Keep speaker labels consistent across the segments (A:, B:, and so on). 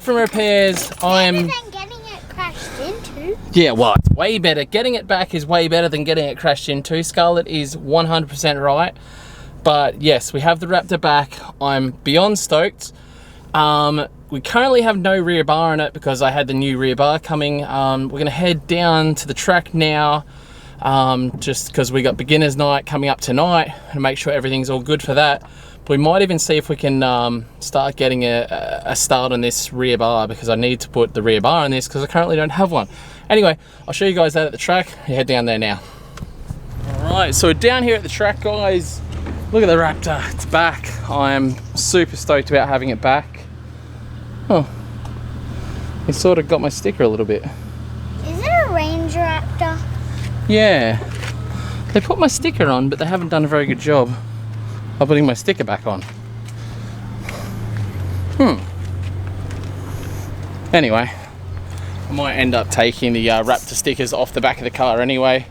A: from repairs.
B: Better than getting it crashed into.
A: Yeah, well, it's way better. Getting it back is way better than getting it crashed into. Scarlett is 100% right. But yes, we have the Raptor back. I'm beyond stoked. We currently have no rear bar in it because I had the new rear bar coming. We're gonna head down to the track now, just because we got beginners night coming up tonight and make sure everything's all good for that. But we might even see if we can start getting a start on this rear bar, because I need to put the rear bar on this because I currently don't have one. Anyway, I'll show you guys that at the track. You head down there now. All right, so we're down here at the track, guys. Look at the Raptor, it's back. I am super stoked about having it back. Oh, it sort of got my sticker a little bit.
B: Is it a Range Raptor?
A: Yeah, they put my sticker on, but they haven't done a very good job of putting my sticker back on. Anyway, I might end up taking the Raptor stickers off the back of the car anyway.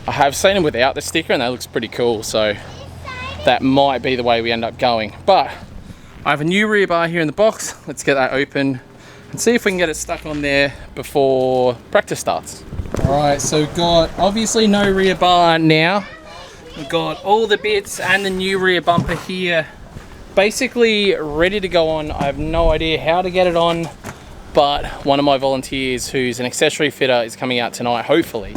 A: I have seen them without the sticker and that looks pretty cool, so that might be the way we end up going. But I have a new rear bar here in the box. Let's get that open and see if we can get it stuck on there before practice starts. All right, so we've got obviously no rear bar now. We've got all the bits and the new rear bumper here basically ready to go on. I have no idea how to get it on, but one of my volunteers who's an accessory fitter is coming out tonight, hopefully.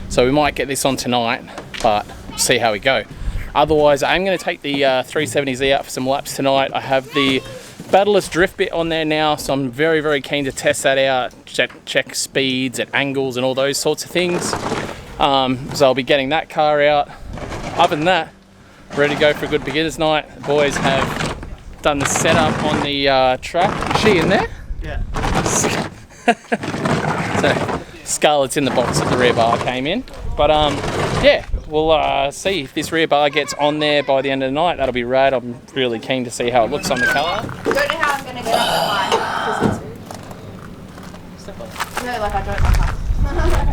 A: So we might get this on tonight, but see how we go. Otherwise, I'm going to take the 370Z out for some laps tonight. I have the BATTLEIST DRIFT BIT on there now, so I'm very, very keen to test that out, check speeds and angles and all those sorts of things. So I'll be getting that car out. Other than that, ready to go for a good beginner's night. The boys have done the setup on the track. Is she in there?
C: Yeah.
A: So Scarlett's in the box that the rear bar came in. But yeah, we'll see if this rear bar gets on there by the end of the night. That'll be rad. I'm really keen to see how it looks on the car.
D: I don't know how I'm going to get up the line. No, like I don't like that.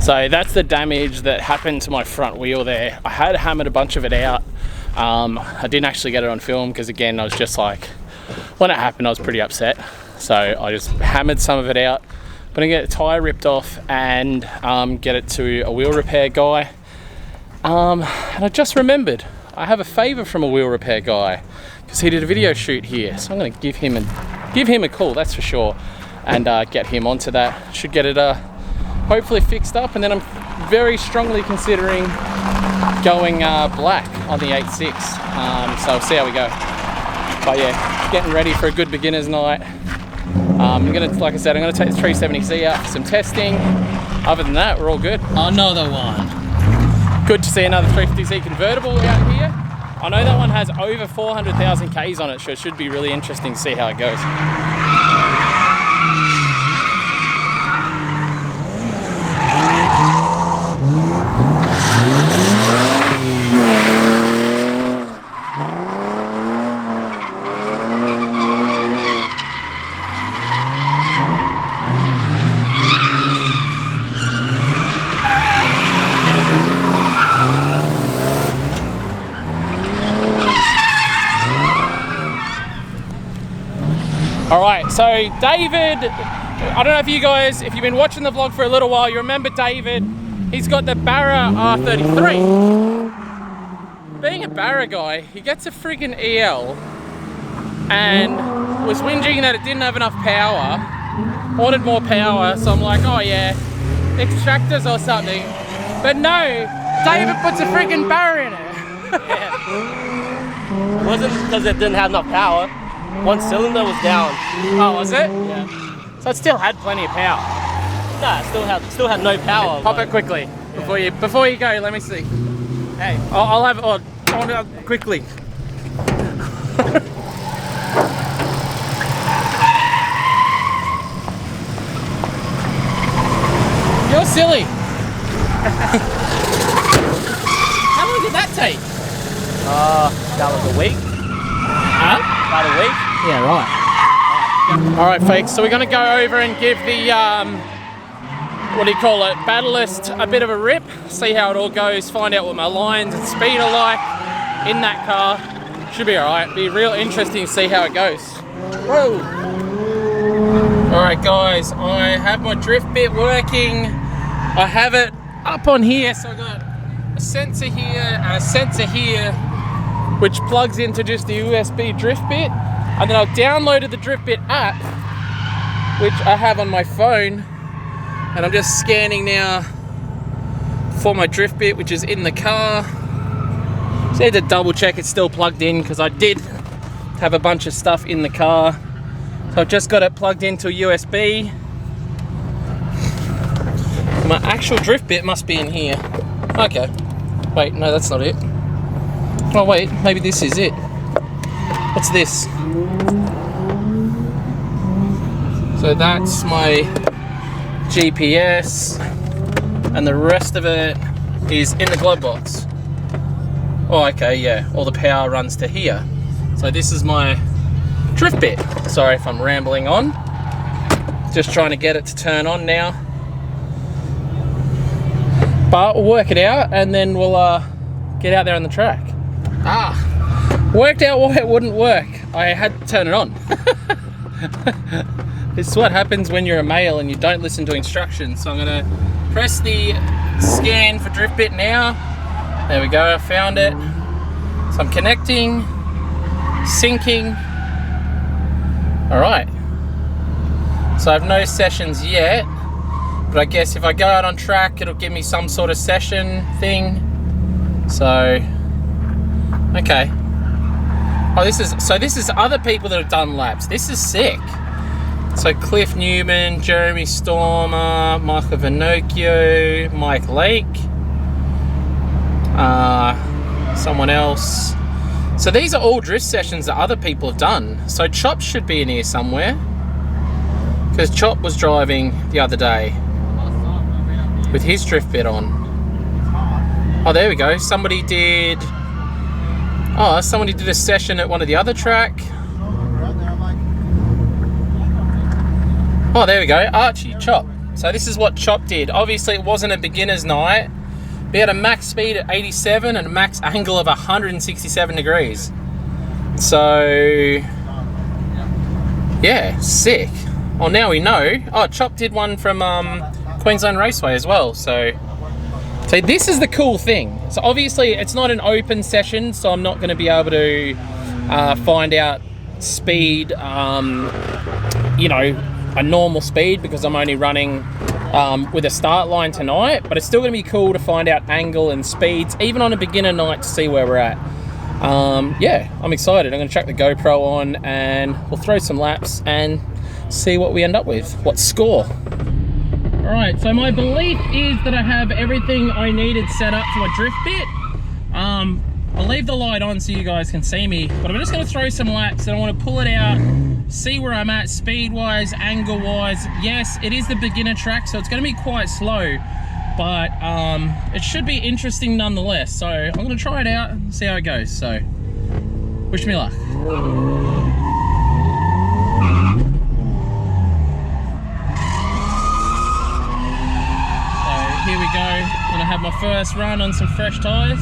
A: So that's the damage that happened to my front wheel there. I had hammered a bunch of it out. I didn't actually get it on film because, again, I was just like, when it happened I was pretty upset. So I just hammered some of it out. But I'm going to get the tyre ripped off and get it to a wheel repair guy. And I just remembered, I have a favour from a wheel repair guy because he did a video shoot here. So I'm going to give him a call, that's for sure, and get him onto that. Should get it hopefully fixed up, and then I'm very strongly considering going black on the 8.6. So we'll see how we go. But yeah, getting ready for a good beginner's night. I'm gonna, like I said, I'm gonna take the 370Z out for some testing. Other than that, we're all good. Another one. Good to see another 350Z convertible out here. I know that one has over 400,000 Ks on it, so it should be really interesting to see how it goes. Alright, so David, I don't know if you guys, if you've been watching the vlog for a little while, you remember David. He's got the Barra R33. Being a Barra guy, he gets a friggin' EL and was whinging that it didn't have enough power, wanted more power, so I'm like, oh yeah, extractors or something. But no, David puts a friggin' Barra in it.
C: Yeah. It wasn't because it didn't have enough power. One cylinder was down.
A: Oh, was it?
C: Yeah.
A: So it still had plenty of power.
C: Nah, still had no power.
A: Pop it quickly before you go. Let me see. Hey, I'll have it quickly. You're silly. How long did that take?
C: That was a week.
A: Huh?
C: About a week.
A: Yeah, right. All right, folks, so we're going to go over and give the, what do you call it, BATTLEIST a bit of a rip, see how it all goes, find out what my lines and speed are like in that car. Should be all right. Be real interesting to see how it goes. Whoa. Alright guys, I have my drift bit working. I have it up on here, so I've got a sensor here and a sensor here, which plugs into just the USB drift bit. And then I've downloaded the drift bit app, which I have on my phone. And I'm just scanning now for my drift bit, which is in the car. So I had to double check it's still plugged in, because I did have a bunch of stuff in the car. So I've just got it plugged into a USB. My actual drift bit must be in here. Okay. Wait, no, that's not it. Oh wait, maybe this is it. What's this? So that's my GPS, and the rest of it is in the glove box. Oh, okay, yeah. All the power runs to here. So this is my drift bit. Sorry if I'm rambling on. Just trying to get it to turn on now. But we'll work it out and then we'll get out there on the track. Worked out why it wouldn't work. I had to turn it on. This is what happens when you're a male and you don't listen to instructions. So I'm gonna press the scan for drift bit now. There we go, I found it. So I'm connecting, syncing. All right, so I have no sessions yet, but I guess if I go out on track, it'll give me some sort of session thing. So, okay. Oh, this is other people that have done laps. This is sick. So Cliff Newman, Jeremy Stormer, Michael Vernocchio, Mike Lake, someone else. So these are all drift sessions that other people have done. So Chop should be in here somewhere, because Chop was driving the other day with his drift bit on. Oh, there we go. Somebody did a session at one of the other track. Oh, there we go. Archie, Chop. So this is what Chop did. Obviously it wasn't a beginner's night. We had a max speed at 87 and a max angle of 167 degrees. So, yeah, sick. Well, now we know. Oh, Chop did one from Queensland Raceway as well. So this is the cool thing. So obviously it's not an open session, so I'm not going to be able to find out speed, you know, a normal speed, because I'm only running with a start line tonight, but it's still going to be cool to find out angle and speeds, even on a beginner night, to see where we're at. Yeah, I'm excited. I'm going to chuck the GoPro on and we'll throw some laps and see what we end up with, what score. All right, so my belief is that I have everything I needed set up for my drift bit. I'll leave the light on so you guys can see me, but I'm just going to throw some laps and I want to pull it out, see where I'm at speed-wise, angle-wise. Yes, it is the beginner track, so it's going to be quite slow, but it should be interesting nonetheless. So I'm going to try it out and see how it goes. So wish me luck. So here we go. I'm going to have my first run on some fresh tyres.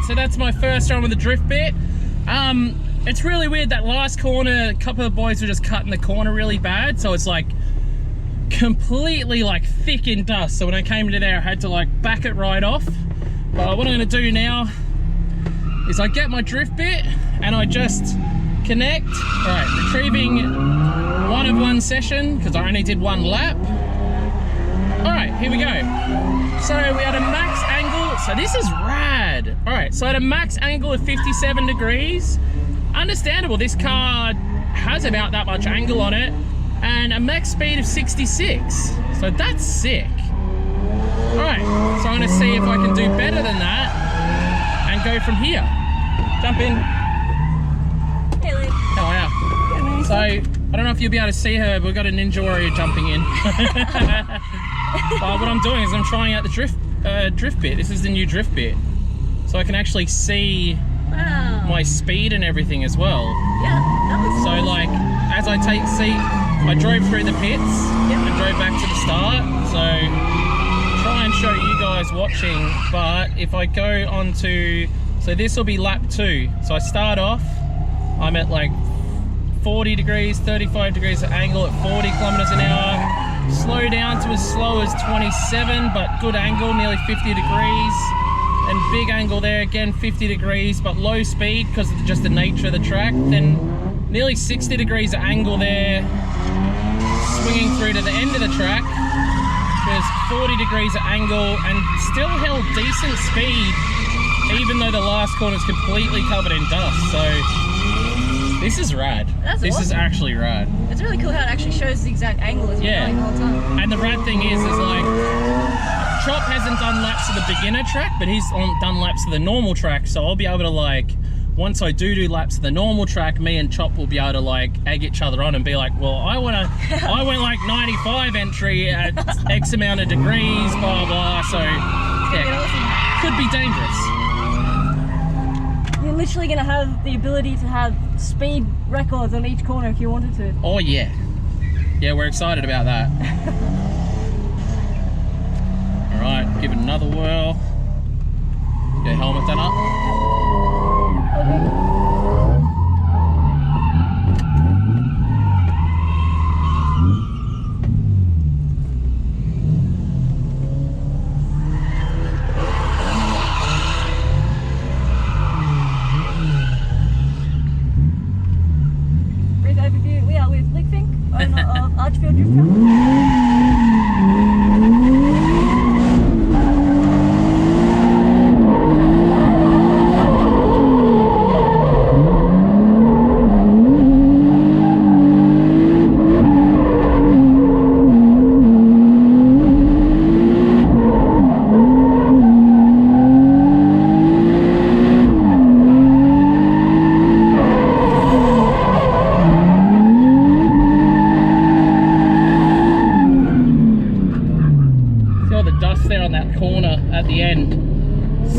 A: So that's my first run with the drift bit. It's really weird, that last corner, a couple of boys were just cutting the corner really bad, so it's like completely like thick in dust. So when I came into there, I had to like back it right off. But what I'm gonna do now is I get my drift bit and I just connect. All right, retrieving 1 of 1 session, because I only did 1 lap. All right, here we go. So we had a max angle, so this is rad. All right, so at a max angle of 57 degrees, understandable, this car has about that much angle on it, and a max speed of 66, so that's sick. All right, so I'm gonna see if I can do better than that and and go from here. Jump in.
D: Hey, Lee.
A: How are you? So, I don't know if you'll be able to see her, but we've got a Ninja Warrior jumping in. What I'm doing is I'm trying out the drift bit. This is the new drift bit. So I can actually see my speed and everything as well.
D: Yeah, that was
A: So like, as I I drove through the pits and drove back to the start. So, try and show you guys watching, but if I go on to, so this will be lap 2. So I start off, I'm at like 40 degrees, 35 degrees of angle at 40 kilometers an hour. Slow down to as slow as 27, but good angle, nearly 50 degrees. And big angle there, again 50 degrees, but low speed because of just the nature of the track. Then nearly 60 degrees of angle there, swinging through to the end of the track. There's 40 degrees of angle and still held decent speed, even though the last corner is completely covered in dust. So this is rad. This is actually rad.
D: It's really cool how it actually shows the exact angle as you're going the whole time.
A: And the rad thing is like, Chop hasn't done laps of the beginner track, but he's done laps of the normal track. So I'll be able to like, once I do laps of the normal track, me and Chop will be able to like egg each other on and be like, well, I went like 95 entry at X amount of degrees, blah, blah. So yeah, could be dangerous.
D: You're literally going to have the ability to have speed records on each corner if you wanted to.
A: Oh yeah. Yeah, we're excited about that. All right, give it another whirl. Get your helmet done up.
D: Brief overview, we are with Fink, owner of Archfield Drift Track.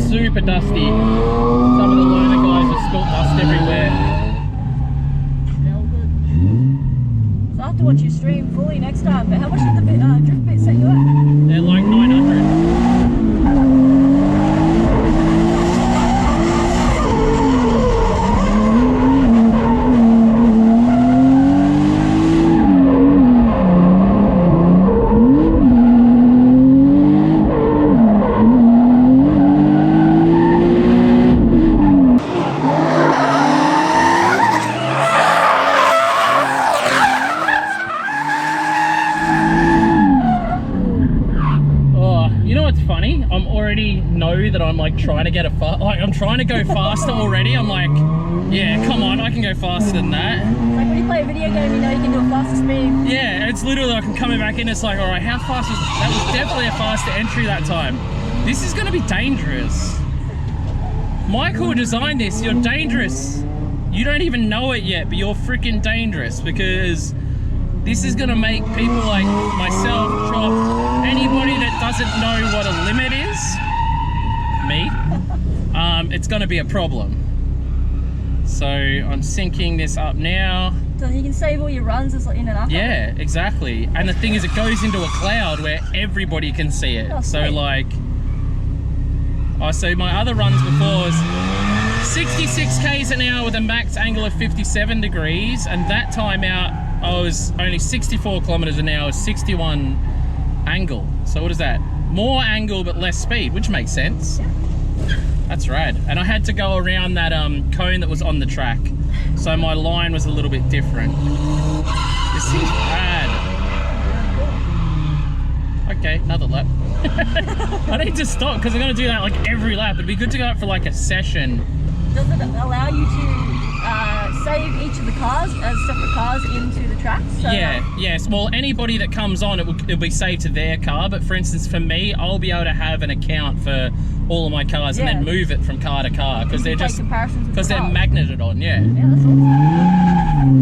A: Super dusty. Some of the learner guys have spilt dust everywhere.
D: Yeah, all good. So I have to watch your stream fully next time, but how much did the drift bit set you at?
A: They're like 900. That I'm like trying to get I'm trying to go faster already. I'm like, yeah, come on, I can go faster than that.
D: Like when you play a video game, you know you can do a faster speed.
A: Yeah, it's literally like I'm coming back in, it's like, all right, how fast was that? Was definitely a faster entry that time. This is gonna be dangerous. Michael designed this. You're dangerous. You don't even know it yet, but you're freaking dangerous, because this is gonna make people like myself, Chop, anybody that doesn't know what a limit is, me, it's going to be a problem. So I'm syncing this up now.
D: So you can save all your runs as in and after.
A: Yeah, exactly. And the thing is, it goes into a cloud where everybody can see it.
D: Oh,
A: so like, so my other runs before was 66 k's an hour with a max angle of 57 degrees, and that time out I was only 64 kilometers an hour, 61 angle. So what is that? More angle but less speed, which makes sense.
D: Yeah.
A: That's rad. And I had to go around that cone that was on the track, so my line was a little bit different. This is rad. Okay, another lap. I need to stop because I'm going to do that like every lap. It'd be good to go out for like a session.
D: Does it allow you to save each of the cars as separate cars into the tracks? So
A: yes. Well, anybody that comes on, it'll be saved to their car. But for instance, for me, I'll be able to have an account for all of my cars and then move it from car to car because they're just because they're magneted on. Yeah.
D: Yeah, that's awesome.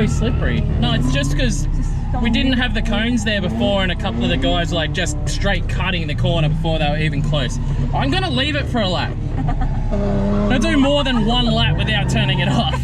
A: Slippery. No, it's just because we didn't have the cones there before and a couple of the guys like just straight cutting the corner before they were even close. I'm gonna leave it for a lap. I'll do more than one lap without turning it off.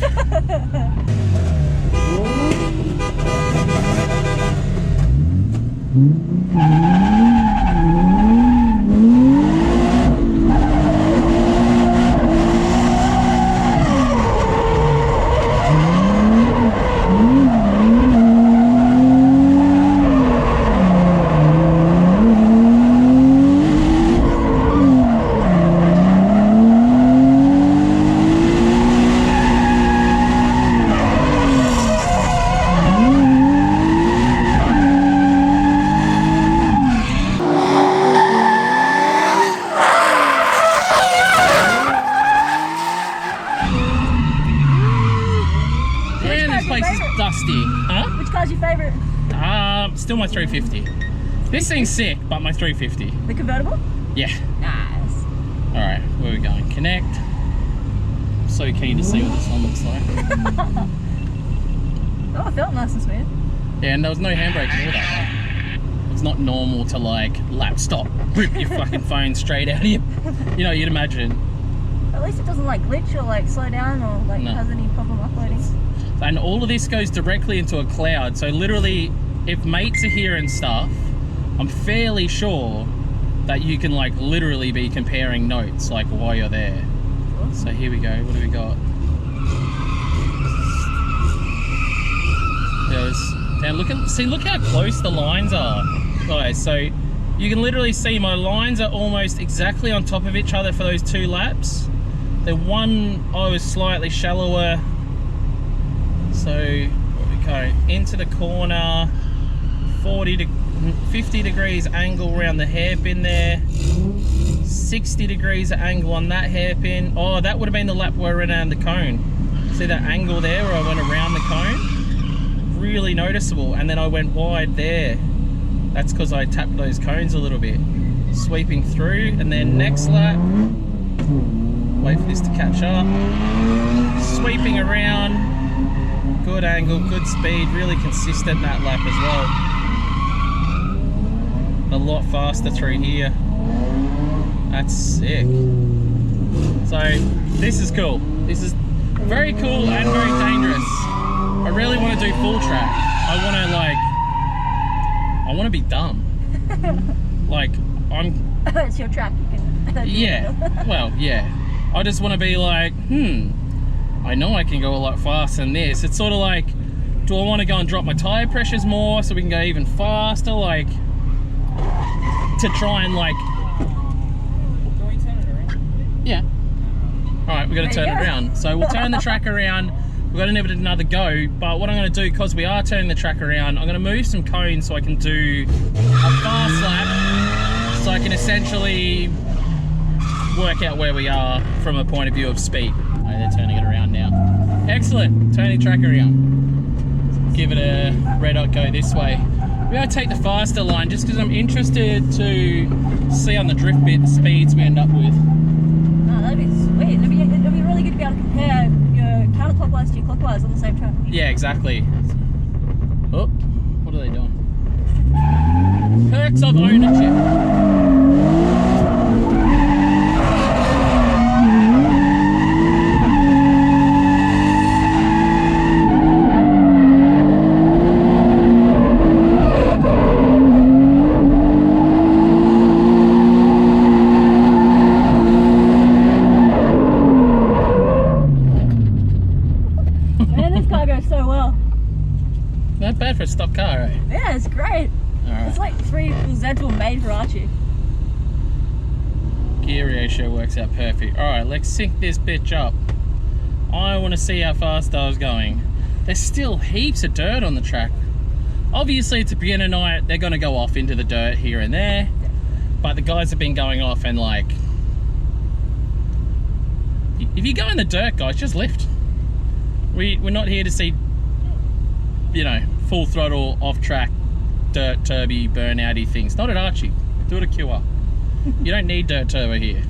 A: Dusty. Huh?
D: Which car's your favourite?
A: Still my 350. This thing's sick, but my 350.
D: The convertible?
A: Yeah.
D: Nice.
A: Alright, where are we going? Connect. I'm so keen to see what this one looks like.
D: Oh, it felt nice and smooth.
A: Yeah, and there was no handbrake in all that. It's not normal to like lap stop, rip your fucking phone straight out of you. You know, you'd imagine.
D: At least it doesn't like glitch or like slow down or like has any problem uploading.
A: And all of this goes directly into a cloud. So literally, if mates are here and stuff, I'm fairly sure that you can like literally be comparing notes like while you're there. Awesome. So here we go. What do we got? Look how close the lines are, guys. So you can literally see my lines are almost exactly on top of each other for those 2 laps. The one I was slightly shallower. So we go into the corner, 40 to 50 degrees angle around the hairpin there, 60 degrees angle on that hairpin. Oh, that would have been the lap where I ran around the cone. See that angle there where I went around the cone? Really noticeable. And then I went wide there. That's because I tapped those cones a little bit. Sweeping through, and then next lap, wait for this to catch up. Sweeping around. Good angle, good speed, really consistent that lap as well. A lot faster through here. That's sick. So this is cool. This is very cool and very dangerous. I really want to do full track. I want to be dumb. Like
D: It's your track. You can.
A: Yeah. Well, yeah. I just want to be like, I know I can go a lot faster than this. It's sort of like, do I want to go and drop my tire pressures more so we can go even faster? Like, to try and like...
C: Can we turn it around?
A: Yeah. Alright, we've got to turn it around. So we'll turn the track around. We've got to give it another go. But what I'm going to do, because we are turning the track around, I'm going to move some cones so I can do a fast lap. So I can essentially work out where we are from a point of view of speed. They're turning it around now. Excellent, turning track around. Give it a red hot go this way. We're going to take the faster line just because I'm interested to see on the drift bit the speeds we end up with.
D: Oh, that'd be sweet. It'd be really good to be able to compare your counterclockwise to your clockwise on the same track.
A: Yeah, exactly. Oh, what are they doing? Perks of ownership.
D: Man, this car goes so well.
A: Not bad for a stock car, eh?
D: Yeah, it's great.
A: Alright.
D: It's like 3 Zeds were made for Archie.
A: Gear ratio works out perfect. Alright, let's sync this bitch up. I want to see how fast I was going. There's still heaps of dirt on the track. Obviously it's a beginner night, they're going to go off into the dirt here and there. But the guys have been going off and like... If you go in the dirt, guys, just lift. We're not here to see, you know, full throttle, off track, dirt, turby, burnouty things. Not at Archie. Do it at QR. You don't need dirt turbo here.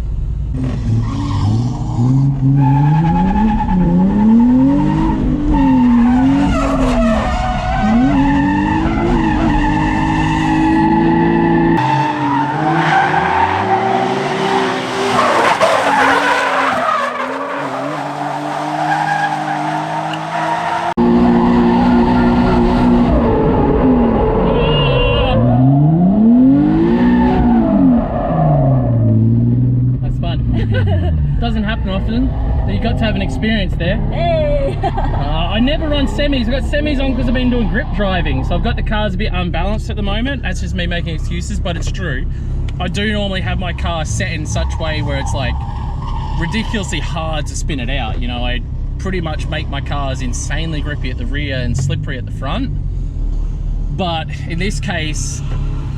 A: Doesn't happen often, but you got to have an experience there.
D: Hey!
A: I never run semis. I've got semis on because I've been doing grip driving, so I've got the cars a bit unbalanced at the moment. That's just me making excuses, but it's true. I do normally have my car set in such way where it's like ridiculously hard to spin it out. You know, I pretty much make my cars insanely grippy at the rear and slippery at the front. But in this case,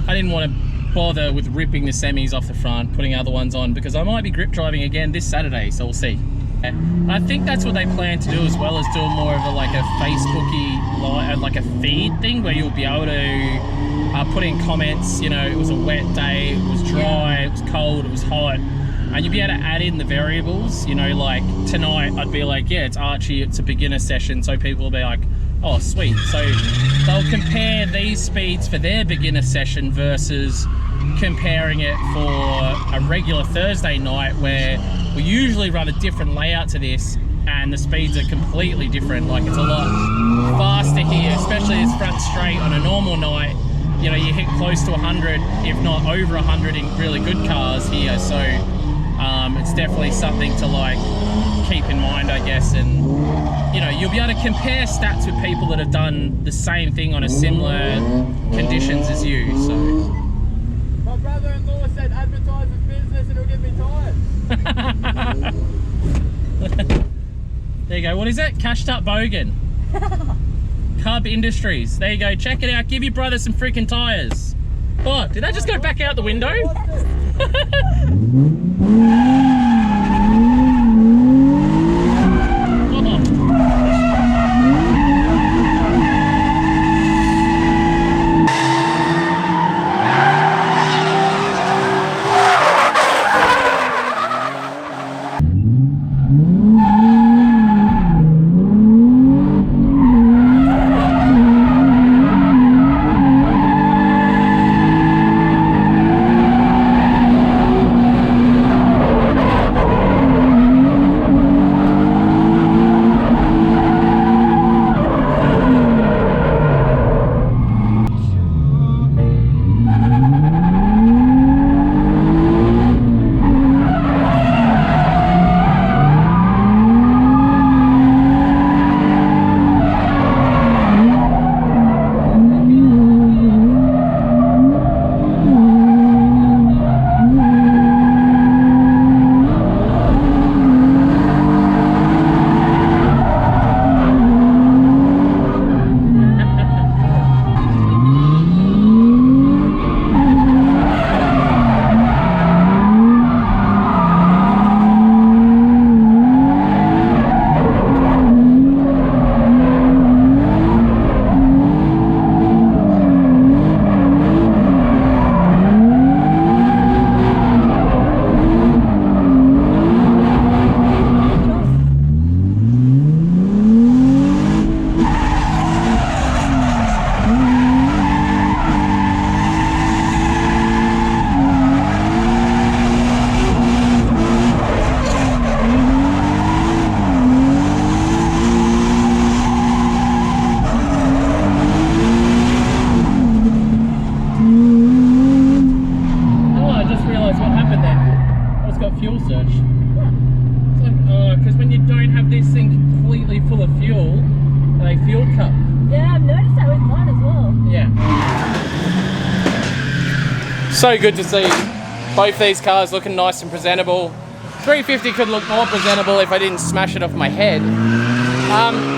A: I didn't want to bother with ripping the semis off the front, putting other ones on, because I might be grip driving again this Saturday, so we'll see. I think that's what they plan to do, as well as doing more of a like a Facebooky, like a feed thing where you'll be able to put in comments. You know, it was a wet day, it was dry, it was cold, it was hot, and you'll be able to add in the variables. You know, like tonight I'd be like, yeah, it's Archie, it's a beginner session, so people will be like, oh sweet. So they'll compare these speeds for their beginner session versus comparing it for a regular Thursday night where we usually run a different layout to this and the speeds are completely different. Like it's a lot faster here, especially this front straight on a normal night. You know, you hit close to 100, if not over 100 in really good cars here. So it's definitely something to like keep in mind, I guess. And you know, you'll be able to compare stats with people that have done the same thing on a similar conditions as you. So
C: My brother-in-law said advertise his business and it'll get me tired.
A: there you go. What is it? Cashed Up Bogan. Cub Industries. There you go. Check it out. Give your brother some freaking tires. Oh, did that just go back out the window? So good to see both these cars looking nice and presentable. 350 could look more presentable if I didn't smash it off my head.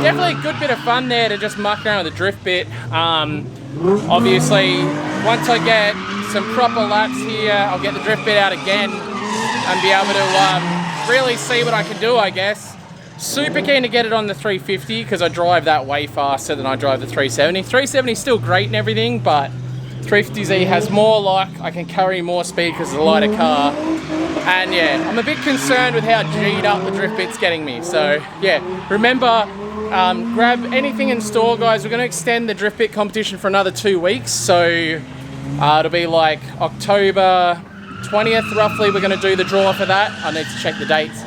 A: Definitely a good bit of fun there to just muck around with the drift bit. Obviously, once I get some proper laps here, I'll get the drift bit out again and be able to really see what I can do, I guess. Super keen to get it on the 350 because I drive that way faster than I drive the 370. 370 is still great and everything, but 350Z has more luck. I can carry more speed because it's a lighter car. And yeah, I'm a bit concerned with how G'd up the drift bit's getting me. So yeah, remember, grab anything in store, guys. We're going to extend the drift bit competition for another 2 weeks. So it'll be like October 20th roughly. We're going to do the draw for that. I need to check the dates.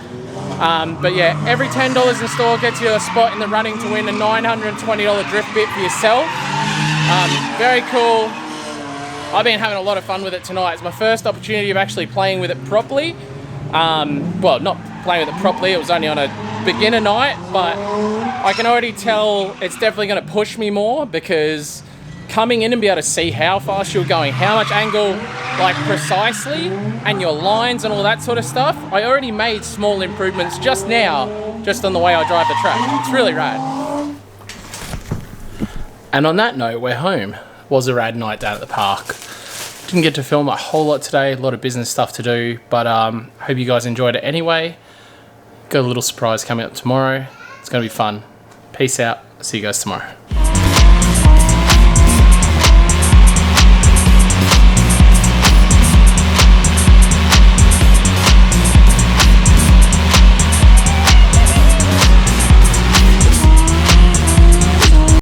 A: But yeah, every $10 in store gets you a spot in the running to win a $920 drift bit for yourself. Very cool. I've been having a lot of fun with it tonight. It's my first opportunity of actually playing with it properly. Well, not playing with it properly, it was only on a beginner night, but I can already tell it's definitely going to push me more because coming in and be able to see how fast you're going, how much angle, like precisely, and your lines and all that sort of stuff. I already made small improvements just now, just on the way I drive the track. It's really rad. And on that note, we're home. Was a rad night down at the park. Didn't get to film a whole lot today, a lot of business stuff to do, but hope you guys enjoyed it anyway. Got a little surprise coming up tomorrow. It's going to be fun. Peace out. See you guys tomorrow.